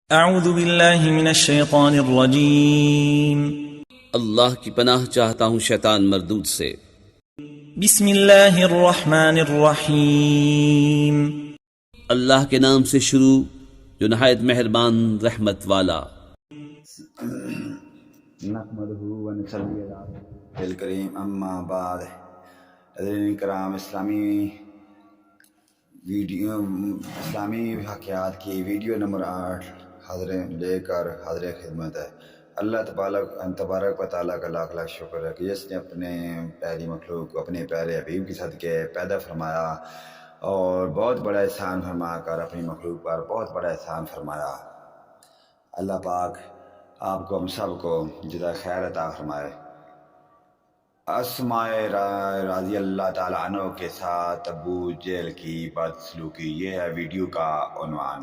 اعوذ باللہ من الشیطان الرجیم اللہ کی پناہ چاہتا ہوں شیطان مردود سے۔ بسم اللہ الرحمن الرحیم اللہ کے نام سے شروع جو نہایت مہربان رحمت والا۔ نحمدہ و نصلی علی الکریم اما بعد۔ حضرین کرام، اسلامی واقعات کی ویڈیو نمبر 8 لے کر حاضر خدمت ہے۔ اللہ تبارک و تعالیٰ کا لاکھ لاکھ شکر ہے کہ جس نے اپنے پیاری مخلوق کو اپنے پیارے حبیب کے صدقے پیدا فرمایا اور بہت بڑا احسان فرما کر اپنی مخلوق پر بہت بڑا احسان فرمایا۔ اللہ پاک آپ کو ہم سب کو جزائے خیر عطا فرمائے۔ اسماء رضی اللہ تعالیٰ عنہ کے ساتھ ابو جہل کی بدسلوکی، یہ ہے ویڈیو کا عنوان۔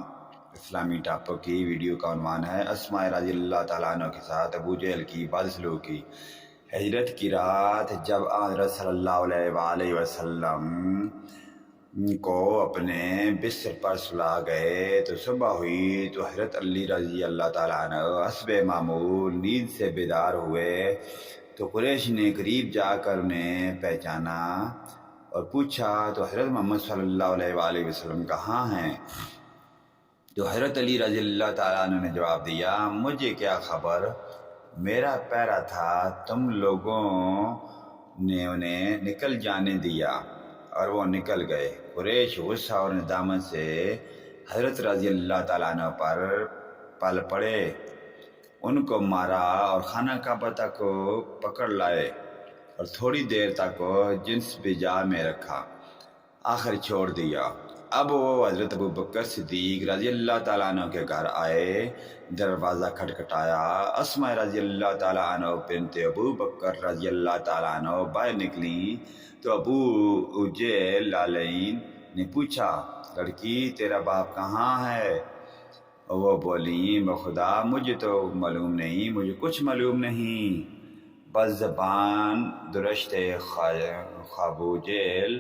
اسلامی ٹاپک کی ویڈیو کا عنوان ہے اسماء رضی اللہ تعالیٰ عنہ کے ساتھ ابو جہل کی بدسلوکی۔ ہجرت کی رات جب حضرت صلی اللہ علیہ وآلہ وسلم کو اپنے بستر پر سلا گئے تو صبح ہوئی تو حضرت علی رضی اللہ تعالیٰ عنہ حسب معمول نیند سے بیدار ہوئے تو قریش نے قریب جا کر انہیں پہچانا اور پوچھا تو حضرت محمد صلی اللہ علیہ وآلہ وسلم کہاں ہیں؟ تو حضرت علی رضی اللہ تعالیٰ عنہ نے جواب دیا، مجھے کیا خبر، میرا پیرا تھا، تم لوگوں نے انہیں نکل جانے دیا اور وہ نکل گئے۔ قریش غصہ اور ندامت سے حضرت رضی اللہ تعالیٰ عنہ پر پل پڑے، ان کو مارا اور خانہ کعبہ تک کو پکڑ لائے اور تھوڑی دیر تک جنس بجا میں رکھا، آخر چھوڑ دیا۔ اب وہ حضرت ابو بکر صدیق رضی اللہ تعالیٰ عنہ کے گھر آئے، دروازہ کھٹکھٹایا، اسماء رضی اللہ تعالیٰ عنہ بنت ابو بکر رضی اللہ تعالیٰ عنہ باہر نکلی تو ابو جہل لعین نے پوچھا، لڑکی تیرا باپ کہاں ہے؟ وہ بولی، بخدا مجھے تو معلوم نہیں، مجھے کچھ معلوم نہیں۔ بس زبان درشت ابو جہل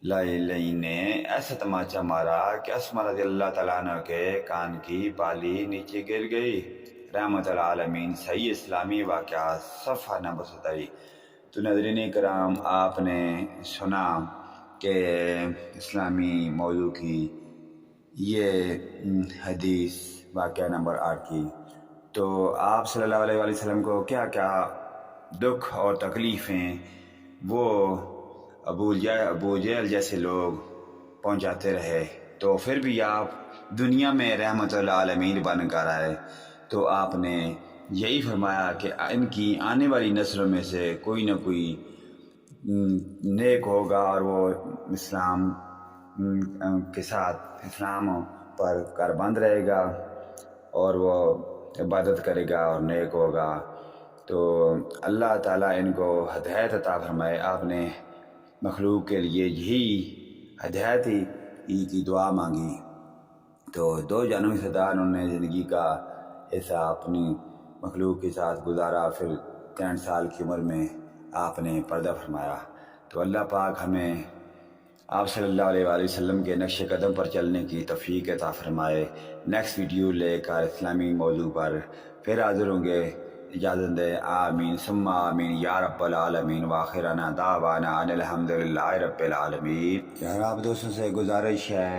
لعین نے ایسا تماچا مارا کہ اسماء رضی اللہ تعالیٰ عنہ کے کان کی بالی نیچے گر گئی۔ رحمت العالمین صحیح اسلامی واقعات صفحہ نمبر 27۔ تو ناظرین کرام، آپ نے سنا کہ اسلامی موضوع کی یہ حدیث واقعہ نمبر 8 کی، تو آپ صلی اللہ علیہ وآلہ وسلم کو کیا کیا دکھ اور تکلیفیں وہ ابو جہل جیسے لوگ پہنچاتے رہے، تو پھر بھی آپ دنیا میں رحمت العالمین بن کر آئے، تو آپ نے یہی فرمایا کہ ان کی آنے والی نسلوں میں سے کوئی نہ کوئی نیک ہوگا اور وہ اسلام کے ساتھ اسلام پر کاربند رہے گا اور وہ عبادت کرے گا اور نیک ہوگا۔ تو اللہ تعالیٰ ان کو ہدایت عطا فرمائے۔ آپ نے مخلوق کے لیے یہی ہدایت ہی کی دعا مانگی، تو 2 جانوں سے زیادہ انہوں نے زندگی کا حصہ اپنی مخلوق کے ساتھ گزارا، پھر 63 سال کی عمر میں آپ نے پردہ فرمایا۔ تو اللہ پاک ہمیں آپ صلی اللہ علیہ وآلہ وسلم کے نقش قدم پر چلنے کی توفیق عطا فرمائے۔ نیکسٹ ویڈیو لے کر اسلامی موضوع پر پھر حاضر ہوں گے، اجازت دے، آمین ثم آمین یا رب العالمین، وآخرنا دعوانا ان الحمدللہ رب العالمین۔ آپ دوستوں سے گزارش ہے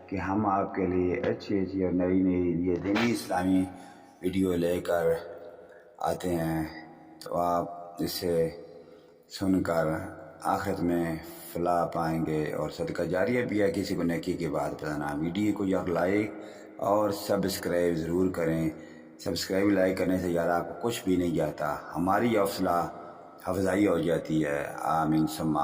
کہ ہم آپ کے لیے اچھی اور نئی یہ دینی اسلامی ویڈیو لے کر آتے ہیں، تو آپ اسے سن کر آخرت میں فلاح پائیں گے اور صدقہ جاریہ بھی ہے، کسی کو نیکی کی بات بتانا۔ ویڈیو کو یار لائک اور سبسکرائب ضرور کریں۔ سبسکرائب لائک کرنے سے یار آپ کو کچھ بھی نہیں جاتا، ہماری حوصلہ افزائی ہو جاتی ہے۔ آمین ثم آمین۔